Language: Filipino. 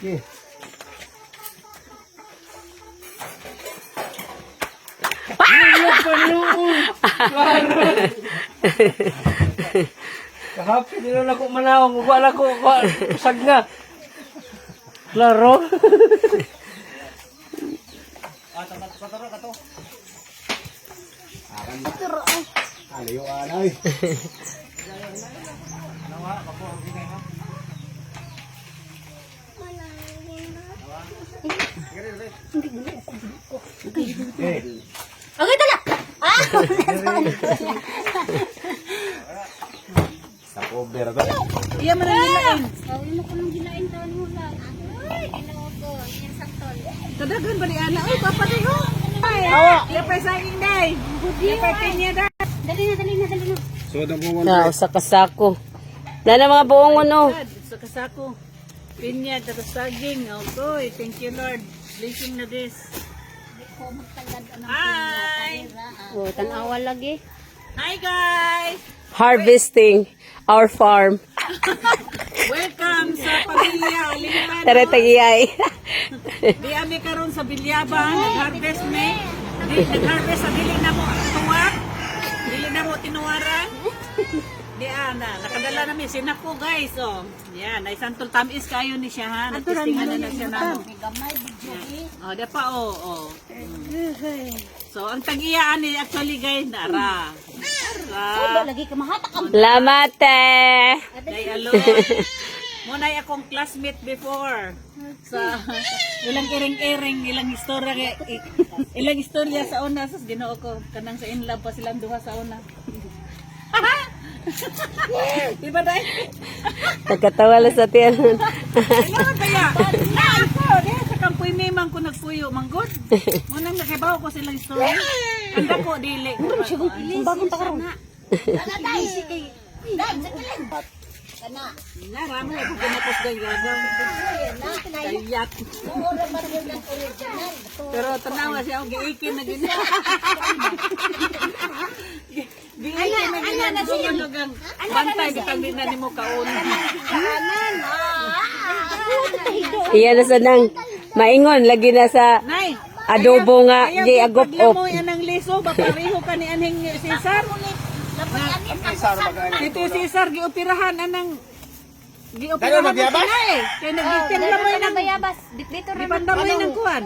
Okay. Kahapon nila na ko manawang, wala ko usag nga. Klaro. Pataro ka to. Pataro ay. Aliyo anay. Okay, tala. Ah! Sa cover ba? Iya man ang gilain. Gawin mo ko ng gilain taon mo lang. Ay, ginawa ko. Yan saktol. Kadaghan ba ni ana? Uy, papatay ko. Ay, yapay saging day. Yapay pinya day. Dali na, dali na, dali na. So the one. Na, sa kasako. Dala mga buong ano. Sa kasako. Pinya, tapos saging. Okay, thank you Lord. Blessing na this. Ko magtagad ang Hi! Oh, tanawa lagi. Hi guys! Harvesting our farm. Welcome sa pamilya Aliman. Tara tagiyay. Di ami karon sa Bilyabang, nag-harvest me. Nag-harvest sa dili na mo tuwak. Dili na mo tinuwaran. Di ana, nakadala namin sinako guys. Oh, yan, ay santol tamis kayo ni siya ha. Nagtistingan na siya namo. gamay bidyo. Oh, di pa oh. So ang tag-iyaan ni actually guys nara. Nara. Lagi ka mahatak ka. Lamate. Day alo. Muna akong classmate before. Sa ilang iring-iring, ilang istorya sa una sa Ginoo ko. Kanang sa inlove pa silang duha sa una. Di ba dai? Nagkatawa lang sa tiyan. Kailangan kaya. Na ako, di sa kampoy memang ko nagpuyo manggod. Munang nakibaw ko silang istorya. Ang dako dili. Ang bagong takaroon. Ana dai si kay. Dai sa kilin. Kana. Naramo ko kinapos day gagawin. Kayat. Ora man yun ang original. Pero tanawa siya ang giikin na gina. Giikin na gina na siya lugang bantay bitang di na nimo kaon. Kanan. Iyan na sa nang maingon lagi na sa Nay, adobo nga giagop op. mo yan ang liso ba pareho ka ni aning Cesar? Dito Cesar gioperahan anang gioperahan na eh. Kaya nagtitin na mo yan ang bayabas. Dito di pandamoy ng kuwan.